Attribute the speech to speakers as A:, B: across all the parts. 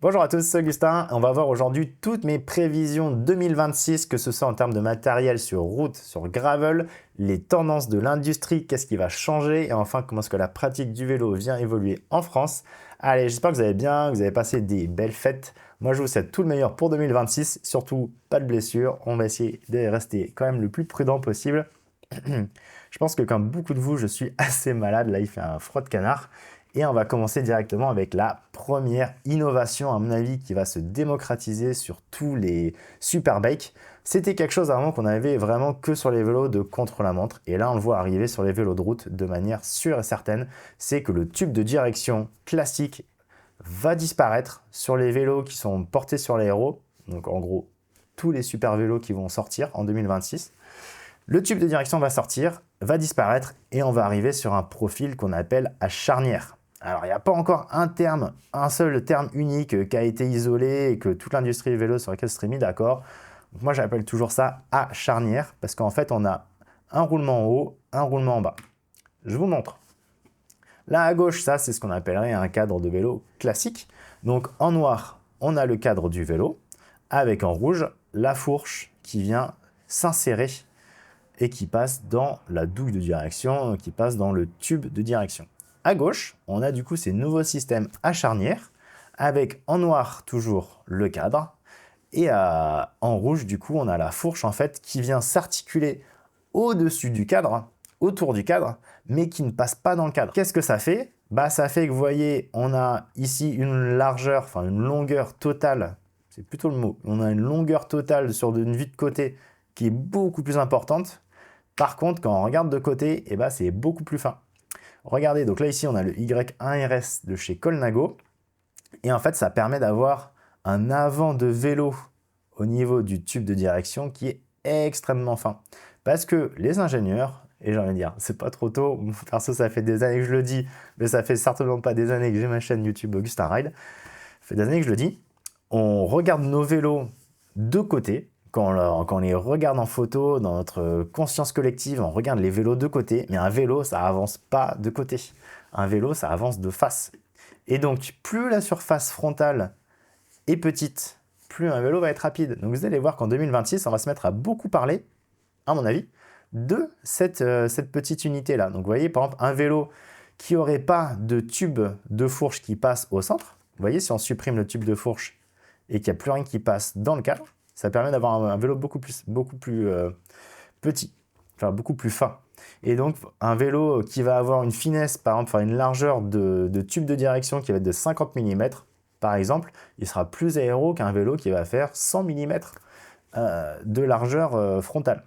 A: Bonjour à tous, c'est Augustin. On va voir aujourd'hui toutes mes prévisions 2026, que ce soit en termes de matériel sur route, sur gravel, les tendances de l'industrie, qu'est-ce qui va changer et enfin comment est-ce que la pratique du vélo vient évoluer en France. Allez, j'espère que vous allez bien, que vous avez passé des belles fêtes. Moi, je vous souhaite tout le meilleur pour 2026, surtout pas de blessures. On va essayer de rester quand même le plus prudent possible. Je pense que comme beaucoup de vous, je suis assez malade. Là, il fait un froid de canard. Et on va commencer directement avec la première innovation, à mon avis, qui va se démocratiser sur tous les superbikes. C'était quelque chose avant qu'on avait vraiment que sur les vélos de contre-la-montre. Et là, on le voit arriver sur les vélos de route de manière sûre et certaine. C'est que le tube de direction classique va disparaître sur les vélos qui sont portés sur l'aéro. Donc en gros, tous les super vélos qui vont sortir en 2026. Le tube de direction va sortir, va disparaître et on va arriver sur un profil qu'on appelle à charnière. Alors, il n'y a pas encore un seul terme unique qui a été isolé et que toute l'industrie du vélo sur laquelle s'est mis d'accord. Donc moi, j'appelle toujours ça à charnière parce qu'en fait, on a un roulement en haut, un roulement en bas. Je vous montre. Là, à gauche, ça, c'est ce qu'on appellerait un cadre de vélo classique. Donc, en noir, on a le cadre du vélo avec en rouge la fourche qui vient s'insérer et qui passe dans la douille de direction, qui passe dans le tube de direction. À gauche, on a du coup ces nouveaux systèmes à charnière, avec en noir toujours le cadre, et en rouge, du coup, on a la fourche en fait qui vient s'articuler au-dessus du cadre, autour du cadre, mais qui ne passe pas dans le cadre. Qu'est-ce que ça fait? Ça fait que vous voyez, on a ici une largeur, enfin une longueur totale, c'est plutôt le mot, on a une longueur totale sur une vue de côté qui est beaucoup plus importante. Par contre, quand on regarde de côté, c'est beaucoup plus fin. Regardez, donc là ici on a le Y1RS de chez Colnago. Et en fait, ça permet d'avoir un avant de vélo au niveau du tube de direction qui est extrêmement fin. Parce que les ingénieurs, et j'ai envie de dire, c'est pas trop tôt, perso ça fait des années que je le dis, mais ça fait certainement pas des années que j'ai ma chaîne YouTube Augustin Ride, ça fait des années que je le dis, on regarde nos vélos de côté. Quand on les regarde en photo, dans notre conscience collective, on regarde les vélos de côté, mais un vélo, ça avance pas de côté. Un vélo, ça avance de face. Et donc, plus la surface frontale est petite, plus un vélo va être rapide. Donc, vous allez voir qu'en 2026, on va se mettre à beaucoup parler, à mon avis, de cette petite unité-là. Donc, vous voyez, par exemple, un vélo qui n'aurait pas de tube de fourche qui passe au centre. Vous voyez, si on supprime le tube de fourche et qu'il n'y a plus rien qui passe dans le cadre, ça permet d'avoir un vélo beaucoup plus petit, enfin beaucoup plus fin. Et donc, un vélo qui va avoir une finesse, par exemple, enfin une largeur de tube de direction qui va être de 50 mm, par exemple, il sera plus aéro qu'un vélo qui va faire 100 mm de largeur frontale.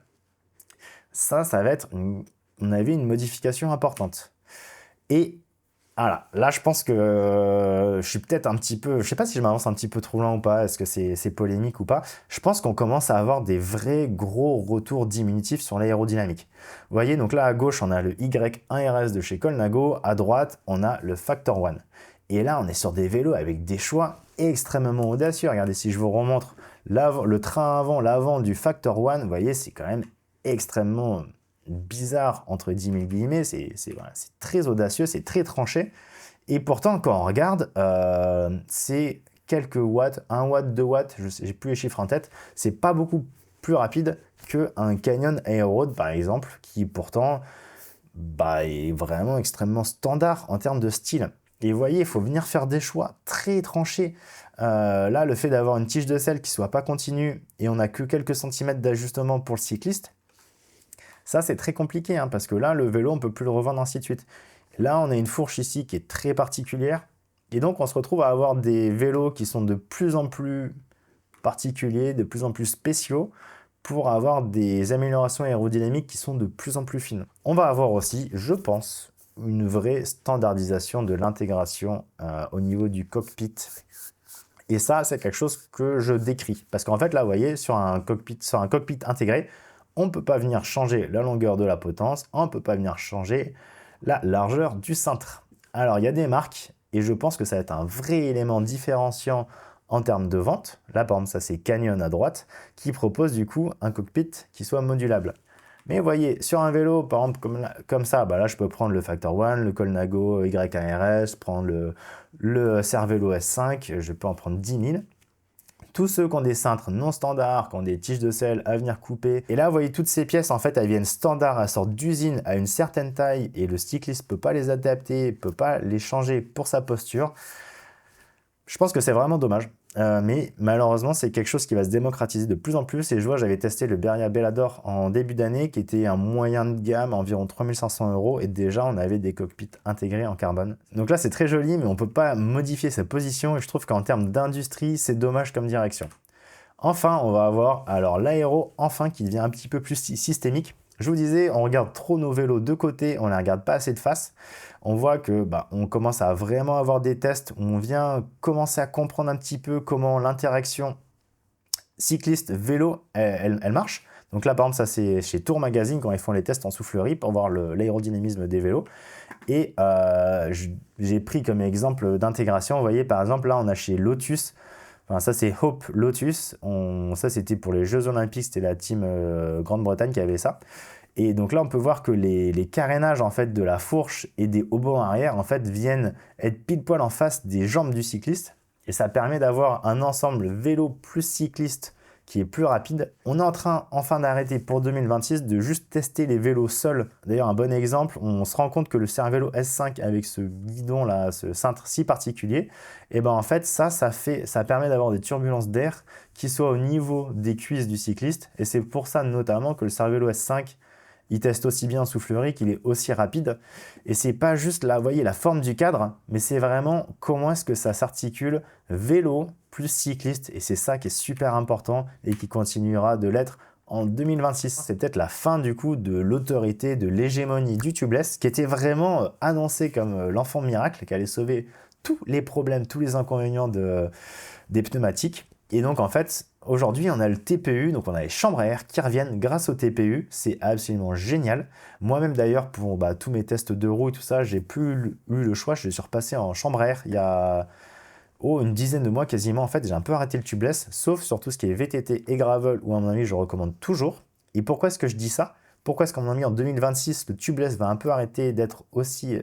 A: Ça va être, on avait une modification importante. Et voilà, là je pense que je suis peut-être un petit peu, je sais pas si je m'avance un petit peu trop loin ou pas, est-ce que c'est polémique ou pas. Je pense qu'on commence à avoir des vrais gros retours diminutifs sur l'aérodynamique. Vous voyez, donc là à gauche on a le Y1RS de chez Colnago, à droite on a le Factor One. Et là on est sur des vélos avec des choix extrêmement audacieux. Regardez, si je vous remontre le train avant, l'avant du Factor One, vous voyez, c'est quand même extrêmement bizarre entre 10 000 guillemets, c'est très audacieux, c'est très tranché. Et pourtant, quand on regarde, c'est quelques watts, 1 watt, 2 watts, je n'ai plus les chiffres en tête, c'est pas beaucoup plus rapide qu'un Canyon Aeroad par exemple, qui pourtant est vraiment extrêmement standard en termes de style. Et vous voyez, il faut venir faire des choix très tranchés. Là, le fait d'avoir une tige de selle qui soit pas continue et on n'a que quelques centimètres d'ajustement pour le cycliste, ça, c'est très compliqué, hein, parce que là, le vélo, on ne peut plus le revendre, ainsi de suite. Là, on a une fourche ici qui est très particulière. Et donc, on se retrouve à avoir des vélos qui sont de plus en plus particuliers, de plus en plus spéciaux, pour avoir des améliorations aérodynamiques qui sont de plus en plus fines. On va avoir aussi, je pense, une vraie standardisation de l'intégration au niveau du cockpit. Et ça, c'est quelque chose que je décris. Parce qu'en fait, là, vous voyez, sur un cockpit intégré, on ne peut pas venir changer la longueur de la potence, on ne peut pas venir changer la largeur du cintre. Alors, il y a des marques, et je pense que ça va être un vrai élément différenciant en termes de vente. Là, par exemple, ça c'est Canyon à droite, qui propose du coup un cockpit qui soit modulable. Mais vous voyez, sur un vélo, par exemple, comme ça, bah là, je peux prendre le Factor One, le Colnago YRS, prendre le Cervelo S5, je peux en prendre 10 000. Tous ceux qui ont des cintres non standards, qui ont des tiges de selle à venir couper. Et là, vous voyez, toutes ces pièces, en fait, elles viennent standards, elles sortent d'usine à une certaine taille et le cycliste ne peut pas les adapter, ne peut pas les changer pour sa posture. Je pense que c'est vraiment dommage. Mais malheureusement, c'est quelque chose qui va se démocratiser de plus en plus. Et je vois, j'avais testé le Beria Bellador en début d'année, qui était un moyen de gamme, environ 3500 €. Et déjà, on avait des cockpits intégrés en carbone. Donc là, c'est très joli, mais on ne peut pas modifier sa position. Et je trouve qu'en termes d'industrie, c'est dommage comme direction. Enfin, on va avoir alors l'aéro, enfin, qui devient un petit peu plus systémique. Je vous disais, on regarde trop nos vélos de côté, on ne les regarde pas assez de face. On voit que on commence à vraiment avoir des tests où on vient commencer à comprendre un petit peu comment l'interaction cycliste-vélo, elle marche. Donc là, par exemple, ça c'est chez Tour Magazine quand ils font les tests en soufflerie pour voir l'aérodynamisme des vélos. Et j'ai pris comme exemple d'intégration, vous voyez, par exemple, là, on a chez Lotus. Enfin, ça, c'est Hope Lotus. Ça, c'était pour les Jeux Olympiques. C'était la team Grande-Bretagne qui avait ça. Et donc là, on peut voir que les carénages en fait, de la fourche et des haubans arrière en fait, viennent être pile poil en face des jambes du cycliste. Et ça permet d'avoir un ensemble vélo plus cycliste qui est plus rapide. On est en train enfin d'arrêter pour 2026 de juste tester les vélos seuls. D'ailleurs, un bon exemple, on se rend compte que le Cervelo S5 avec ce guidon là, ce cintre si particulier, et ben en fait ça permet d'avoir des turbulences d'air qui soient au niveau des cuisses du cycliste. Et c'est pour ça notamment que le Cervelo S5 il teste aussi bien en soufflerie qu'il est aussi rapide. Et c'est pas juste là, vous voyez, la forme du cadre, mais c'est vraiment comment est-ce que ça s'articule vélo plus cycliste. Et c'est ça qui est super important et qui continuera de l'être en 2026. C'est peut-être la fin du coup de l'autorité, de l'hégémonie du tubeless, qui était vraiment annoncé comme l'enfant miracle, qui allait sauver tous les problèmes, tous les inconvénients des pneumatiques. Et donc en fait, aujourd'hui on a le TPU, donc on a les chambres à air qui reviennent grâce au TPU, c'est absolument génial. Moi-même d'ailleurs pour tous mes tests de roue et tout ça, j'ai plus eu le choix, je suis repassé en chambre à air il y a une dizaine de mois quasiment. En fait j'ai un peu arrêté le tubeless, sauf sur tout ce qui est VTT et gravel où à mon avis je recommande toujours. Et pourquoi est-ce que je dis ça? Pourquoi est-ce qu'à mon avis en 2026 le tubeless va un peu arrêter d'être aussi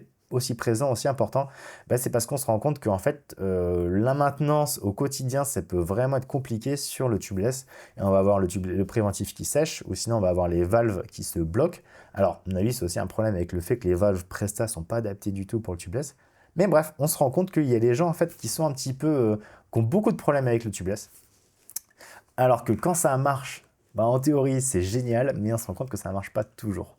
A: présent, aussi important, c'est parce qu'on se rend compte qu'en fait, la maintenance au quotidien, ça peut vraiment être compliqué sur le tubeless. Et on va avoir le préventif qui sèche, ou sinon on va avoir les valves qui se bloquent. Alors, à mon avis, c'est aussi un problème avec le fait que les valves Presta ne sont pas adaptées du tout pour le tubeless. Mais bref, on se rend compte qu'il y a des gens en fait qui sont un petit peu, qui ont beaucoup de problèmes avec le tubeless. Alors que quand ça marche, en théorie, c'est génial, mais on se rend compte que ça ne marche pas toujours.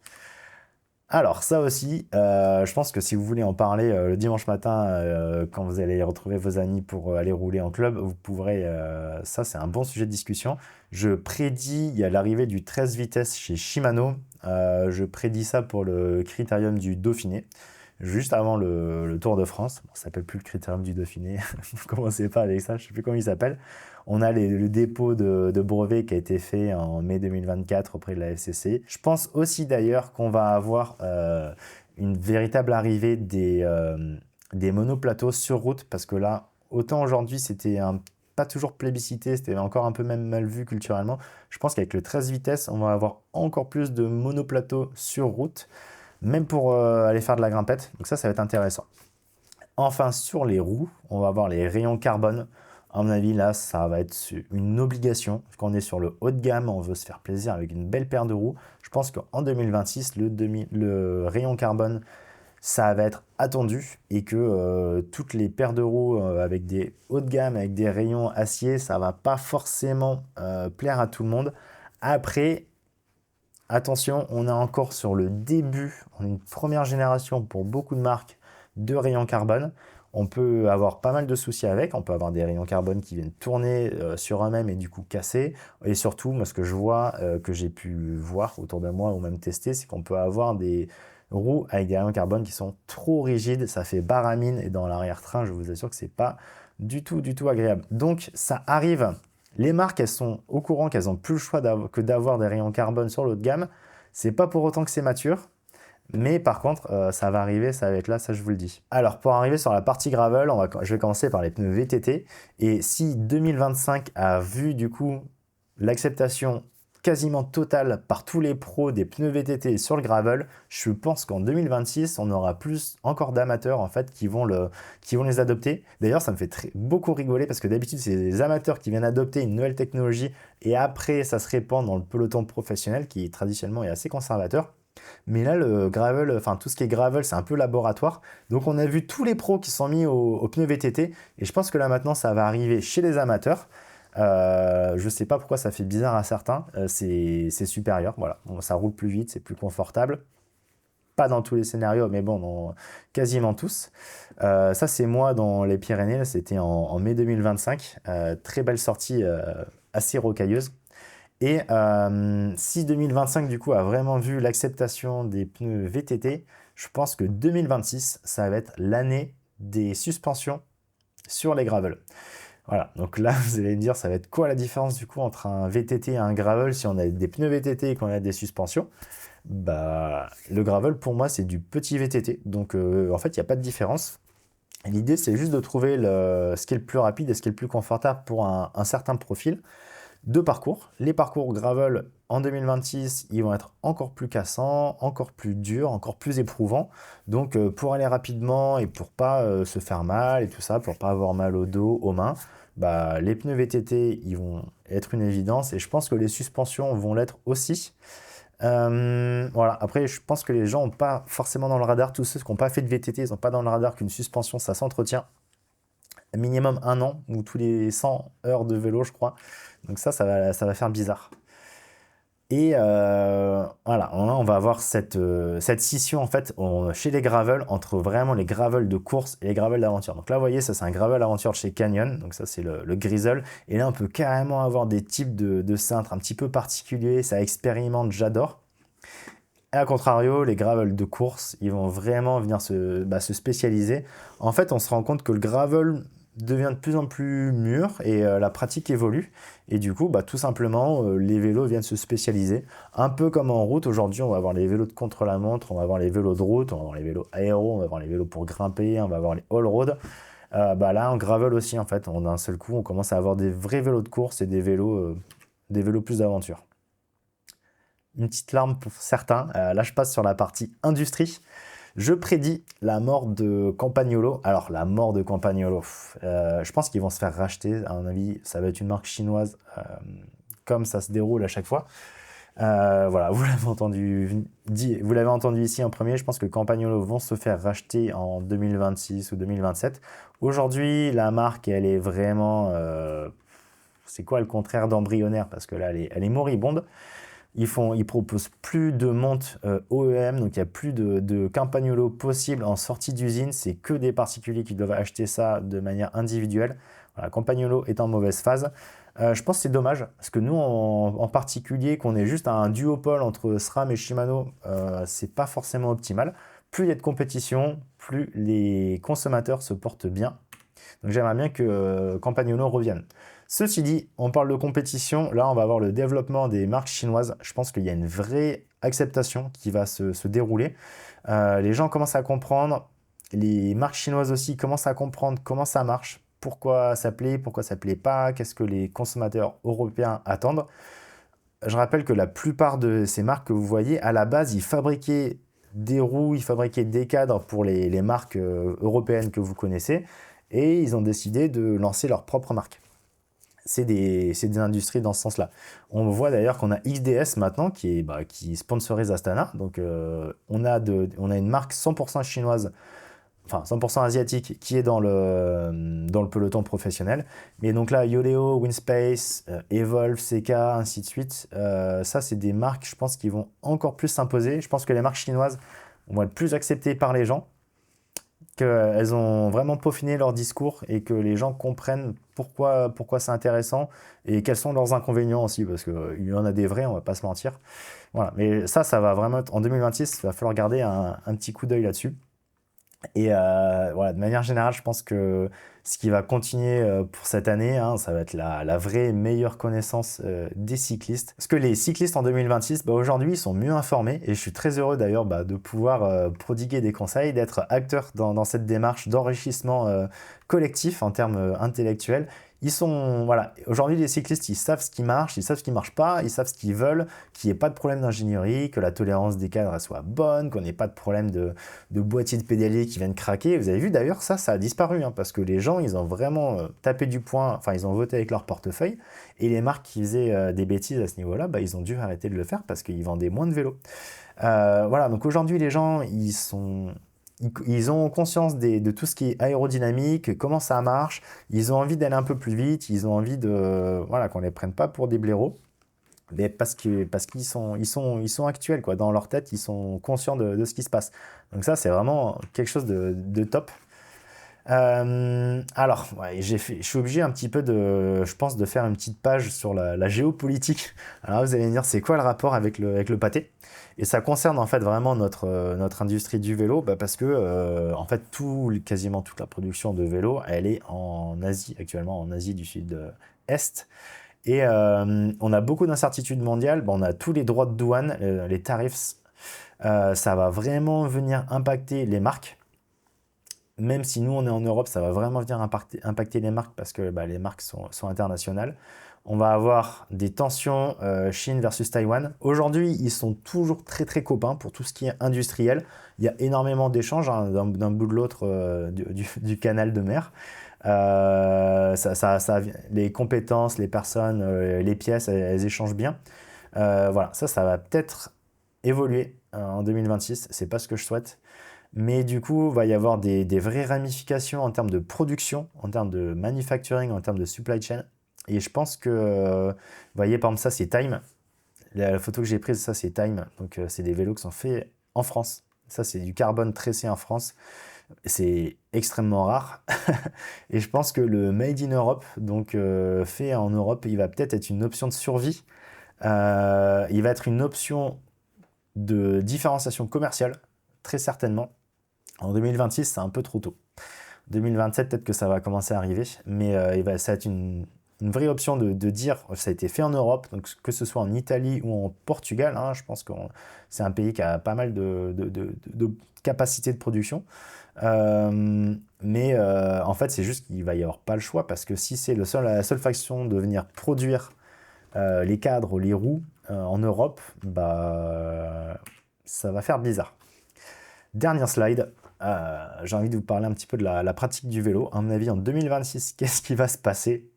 A: Alors ça aussi, je pense que si vous voulez en parler le dimanche matin, quand vous allez retrouver vos amis pour aller rouler en club, vous pourrez, ça c'est un bon sujet de discussion. Je prédis, il y a l'arrivée du 13 vitesses chez Shimano, je prédis ça pour le Critérium du Dauphiné, juste avant le Tour de France. Bon, ça s'appelle plus le Critérium du Dauphiné, vous commencez pas avec ça, je sais plus comment il s'appelle. On a le dépôt de brevet qui a été fait en mai 2024 auprès de la FCC. Je pense aussi d'ailleurs qu'on va avoir une véritable arrivée des monoplateaux sur route parce que là, autant aujourd'hui c'était pas toujours plébiscité, c'était encore un peu même mal vu culturellement. Je pense qu'avec le 13 vitesses, on va avoir encore plus de monoplateaux sur route, même pour aller faire de la grimpette. Donc ça va être intéressant. Enfin, sur les roues, on va avoir les rayons carbone. À mon avis, là, ça va être une obligation. Quand on est sur le haut de gamme, on veut se faire plaisir avec une belle paire de roues. Je pense qu'en 2026, le rayon carbone, ça va être attendu et que toutes les paires de roues avec des hauts de gamme, avec des rayons acier, ça va pas forcément plaire à tout le monde. Après, attention, on est encore sur le début, on est une première génération pour beaucoup de marques de rayons carbone. On peut avoir pas mal de soucis avec, on peut avoir des rayons carbone qui viennent tourner sur eux-mêmes et du coup casser. Et surtout, moi ce que je vois, que j'ai pu voir autour de moi ou même tester, c'est qu'on peut avoir des roues avec des rayons carbone qui sont trop rigides, ça fait baramine et dans l'arrière-train, je vous assure que c'est pas du tout agréable. Donc ça arrive, les marques elles sont au courant qu'elles n'ont plus le choix que d'avoir des rayons carbone sur l'autre gamme. C'est pas pour autant que c'est mature. Mais par contre, ça va arriver, ça va être là, ça je vous le dis. Alors pour arriver sur la partie gravel, je vais commencer par les pneus VTT. Et si 2025 a vu du coup l'acceptation quasiment totale par tous les pros des pneus VTT sur le gravel, je pense qu'en 2026, on aura plus encore d'amateurs en fait qui vont les adopter. D'ailleurs, ça me fait beaucoup rigoler parce que d'habitude, c'est des amateurs qui viennent adopter une nouvelle technologie et après, ça se répand dans le peloton professionnel qui traditionnellement est assez conservateur. Mais là, le gravel, enfin tout ce qui est gravel, c'est un peu laboratoire. Donc on a vu tous les pros qui sont mis aux pneus VTT et je pense que là maintenant, ça va arriver chez les amateurs. Je sais pas pourquoi ça fait bizarre à certains, c'est supérieur, voilà. Bon, ça roule plus vite, c'est plus confortable. Pas dans tous les scénarios, mais bon, dans quasiment tous. Ça, c'est moi dans les Pyrénées, là, c'était en mai 2025. Très belle sortie, assez rocailleuse. Et si 2025, du coup, a vraiment vu l'acceptation des pneus VTT, je pense que 2026, ça va être l'année des suspensions sur les gravels. Voilà, donc là, vous allez me dire, ça va être quoi la différence du coup entre un VTT et un gravel si on a des pneus VTT et qu'on a des suspensions? Bah, le gravel, pour moi, c'est du petit VTT. Donc, en fait, il n'y a pas de différence. L'idée, c'est juste de trouver ce qui est le plus rapide et ce qui est le plus confortable pour un certain profil de parcours. Les parcours gravel en 2026, ils vont être encore plus cassants, encore plus durs, encore plus éprouvants. Donc pour aller rapidement et pour pas se faire mal et tout ça, pour pas avoir mal au dos, aux mains, bah, les pneus VTT, ils vont être une évidence et je pense que les suspensions vont l'être aussi. Voilà. Après, je pense que les gens n'ont pas forcément dans le radar, tous ceux qui n'ont pas fait de VTT, ils n'ont pas dans le radar qu'une suspension, ça s'entretient minimum 1 an ou tous les 100 heures de vélo, je crois. Donc ça va faire bizarre. Et voilà, on va avoir cette scission en fait chez les gravels entre vraiment les gravels de course et les gravels d'aventure. Donc là, vous voyez, ça c'est un gravel aventure de chez Canyon, donc ça c'est le Grizzle. Et là, on peut carrément avoir des types de cintres un petit peu particuliers, ça expérimente, j'adore. Et à contrario, les gravels de course, ils vont vraiment venir se spécialiser. En fait, on se rend compte que le gravel devient de plus en plus mûr et la pratique évolue. Et du coup, tout simplement, les vélos viennent se spécialiser. Un peu comme en route, aujourd'hui, on va avoir les vélos de contre-la-montre, on va avoir les vélos de route, on va avoir les vélos aéro, on va avoir les vélos pour grimper, on va avoir les all-road. Là, en gravel aussi, en fait, d'un seul coup, on commence à avoir des vrais vélos de course et des vélos plus d'aventure. Une petite larme pour certains. Là, je passe sur la partie industrie. Je prédis la mort de Campagnolo. Alors, la mort de Campagnolo, je pense qu'ils vont se faire racheter. À mon avis, ça va être une marque chinoise, comme ça se déroule à chaque fois. Voilà, vous l'avez entendu ici en premier. Je pense que Campagnolo vont se faire racheter en 2026 ou 2027. Aujourd'hui, la marque, elle est vraiment... c'est quoi le contraire d'embryonnaire? Parce que là, elle est moribonde. Ils proposent plus de montes OEM, donc il n'y a plus de Campagnolo possible en sortie d'usine. C'est que des particuliers qui doivent acheter ça de manière individuelle. Voilà, Campagnolo est en mauvaise phase. Je pense que c'est dommage, parce que nous, en particulier, qu'on ait juste un duopole entre SRAM et Shimano, c'est pas forcément optimal. Plus il y a de compétition, plus les consommateurs se portent bien. Donc j'aimerais bien que Campagnolo revienne. Ceci dit, on parle de compétition, là on va avoir le développement des marques chinoises. Je pense qu'il y a une vraie acceptation qui va se dérouler. Les gens commencent à comprendre, les marques chinoises aussi commencent à comprendre comment ça marche, pourquoi ça plaît pas, qu'est-ce que les consommateurs européens attendent. Je rappelle que la plupart de ces marques que vous voyez, à la base, ils fabriquaient des roues, ils fabriquaient des cadres pour les marques européennes que vous connaissez, et ils ont décidé de lancer leur propre marque. C'est des industries dans ce sens-là. On voit d'ailleurs qu'on a XDS maintenant qui sponsorise Astana. Donc on a une marque 100% chinoise, enfin 100% asiatique qui est dans le peloton professionnel. Mais donc là, Yoleo, Winspace, Evolve, CK, ainsi de suite, ça c'est des marques, je pense, qui vont encore plus s'imposer. Je pense que les marques chinoises vont être plus acceptées par les gens, qu'elles ont vraiment peaufiné leur discours et que les gens comprennent pourquoi c'est intéressant et quels sont leurs inconvénients aussi, parce qu'il y en a des vrais, on va pas se mentir. Voilà. Mais ça va vraiment être en 2026, il va falloir garder un petit coup d'œil là-dessus. Et voilà, de manière générale, je pense que ce qui va continuer pour cette année, ça va être la vraie meilleure connaissance des cyclistes. Parce que les cyclistes en 2026, aujourd'hui, ils sont mieux informés et je suis très heureux d'ailleurs de pouvoir prodiguer des conseils, d'être acteur dans cette démarche d'enrichissement collectif en termes intellectuels. Voilà, aujourd'hui les cyclistes, ils savent ce qui marche, ils savent ce qui marche pas, ils savent ce qu'ils veulent, qu'il n'y ait pas de problème d'ingénierie, que la tolérance des cadres elle soit bonne, qu'on n'ait pas de problème de boîtier de pédalier qui viennent craquer. Vous avez vu d'ailleurs, ça a disparu, hein, parce que les gens, ils ont vraiment tapé du poing, enfin ils ont voté avec leur portefeuille, et les marques qui faisaient des bêtises à ce niveau-là, bah, ils ont dû arrêter de le faire parce qu'ils vendaient moins de vélos. Voilà, donc aujourd'hui les gens, ils ont conscience de tout ce qui est aérodynamique, comment ça marche, ils ont envie d'aller un peu plus vite, ils ont envie voilà, qu'on les prenne pas pour des blaireaux, mais parce qu'ils sont actuels, quoi. Dans leur tête, ils sont conscients de ce qui se passe. Donc ça, c'est vraiment quelque chose de top. Alors, ouais, je suis obligé un petit peu je pense, de faire une petite page sur la géopolitique. Alors vous allez me dire, c'est quoi le rapport avec le pâté? Et ça concerne en fait vraiment notre industrie du vélo, bah, parce que en fait quasiment toute la production de vélos, elle est en Asie actuellement, en Asie du Sud-Est. Et on a beaucoup d'incertitudes mondiales. Bon, on a tous les droits de douane, les tarifs. Ça va vraiment venir impacter les marques. Même si nous on est en Europe, ça va vraiment venir impacter les marques parce que bah, les marques sont internationales. On va avoir des tensions Chine versus Taïwan. Aujourd'hui, ils sont toujours très très copains pour tout ce qui est industriel. Il y a énormément d'échanges, hein, d'un bout de l'autre du canal de mer. Les compétences, les personnes, les pièces, elles échangent bien. Voilà, ça va peut-être évoluer en 2026. C'est pas ce que je souhaite. Mais du coup, il va y avoir des vraies ramifications en termes de production, en termes de manufacturing, en termes de supply chain. Et je pense que, vous voyez, par exemple, ça, c'est Time. La photo que j'ai prise, ça, c'est Time. Donc, c'est des vélos qui sont faits en France. Ça, c'est du carbone tressé en France. C'est extrêmement rare. Et je pense que le Made in Europe, donc fait en Europe, il va peut-être être une option de survie. Il va être une option de différenciation commerciale, très certainement. En 2026, c'est un peu trop tôt. 2027, peut-être que ça va commencer à arriver, mais ça va être une vraie option de dire ça a été fait en Europe, donc que ce soit en Italie ou en Portugal, hein, je pense que c'est un pays qui a pas mal de capacité de production. Mais en fait, c'est juste qu'il va y avoir pas le choix parce que si c'est la seule façon de venir produire les cadres, les roues en Europe, bah, ça va faire bizarre. Dernière slide. J'ai envie de vous parler un petit peu de la pratique du vélo. À mon avis, en 2026, qu'est-ce qui va se passer?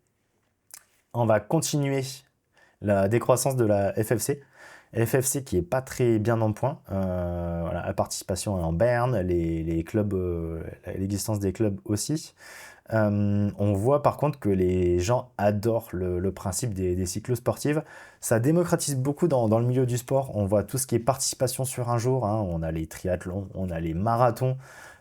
A: On va continuer la décroissance de la FFC. FFC qui est pas très bien en point. Voilà, la participation est en berne, les clubs, l'existence des clubs aussi. On voit par contre que les gens adorent le principe des cyclosportives. Ça démocratise beaucoup dans le milieu du sport. On voit tout ce qui est participation sur un jour, hein. On a les triathlons, on a les marathons,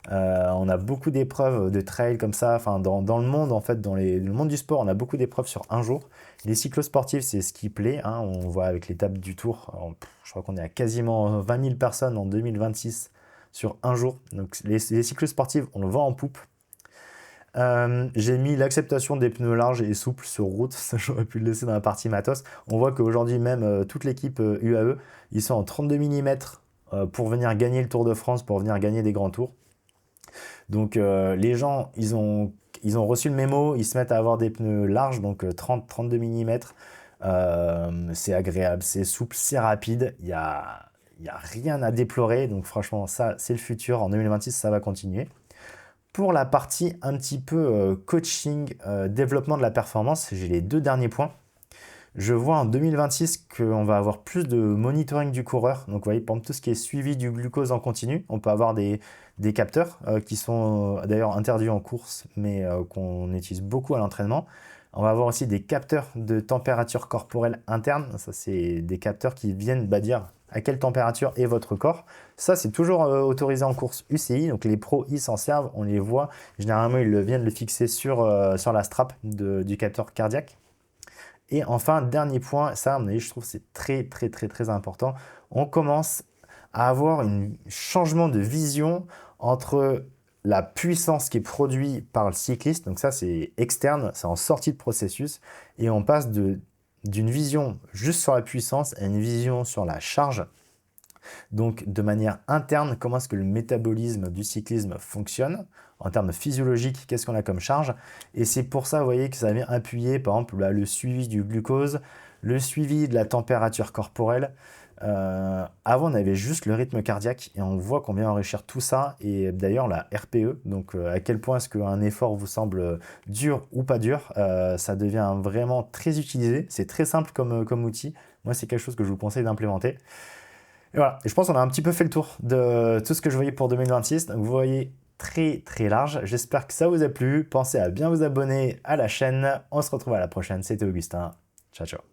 A: on a beaucoup d'épreuves de trail comme ça. Enfin, dans le monde, en fait, le monde du sport, on a beaucoup d'épreuves sur un jour. Les cyclosportifs, c'est ce qui plaît, hein. On voit avec l'étape du Tour, je crois qu'on est à quasiment 20 000 personnes en 2026 sur un jour. Donc les cyclosportifs, on le vend en poupe. J'ai mis l'acceptation des pneus larges et souples sur route, ça j'aurais pu le laisser dans la partie matos. On voit qu'aujourd'hui même toute l'équipe UAE, ils sont en 32 mm pour venir gagner le Tour de France, pour venir gagner des grands tours. Donc les gens, ils ont reçu le mémo, ils se mettent à avoir des pneus larges, donc 30-32 mm. C'est agréable, c'est souple, c'est rapide, il y a rien à déplorer, donc franchement ça c'est le futur, en 2026 ça va continuer. Pour la partie un petit peu coaching, développement de la performance, j'ai les deux derniers points. Je vois en 2026 qu'on va avoir plus de monitoring du coureur. Donc vous voyez, pour tout ce qui est suivi du glucose en continu, on peut avoir des capteurs qui sont d'ailleurs interdits en course, mais qu'on utilise beaucoup à l'entraînement. On va avoir aussi des capteurs de température corporelle interne. Ça, c'est des capteurs qui viennent dire à quelle température est votre corps. Ça, c'est toujours autorisé en course UCI. Donc les pros, ils s'en servent, on les voit. Généralement, ils viennent le fixer sur la strap du capteur cardiaque. Et enfin, dernier point, ça, à mon avis, je trouve que c'est très, très, très, très important. On commence à avoir un changement de vision entre la puissance qui est produite par le cycliste, donc ça c'est externe, c'est en sortie de processus, et on passe d'une vision juste sur la puissance à une vision sur la charge. Donc de manière interne, comment est-ce que le métabolisme du cyclisme fonctionne en termes physiologiques, qu'est-ce qu'on a comme charge. Et c'est pour ça, vous voyez, que ça vient appuyer, par exemple, là, le suivi du glucose, le suivi de la température corporelle. Avant, on avait juste le rythme cardiaque et on voit qu'on vient enrichir tout ça. Et d'ailleurs, la RPE, donc à quel point est-ce qu'un effort vous semble dur ou pas dur, ça devient vraiment très utilisé. C'est très simple comme outil. Moi, c'est quelque chose que je vous conseille d'implémenter. Et voilà, et je pense qu'on a un petit peu fait le tour de tout ce que je voyais pour 2026. Donc, vous voyez, très très large. J'espère que ça vous a plu. Pensez à bien vous abonner à la chaîne. On se retrouve à la prochaine. C'était Augustin. Ciao, ciao.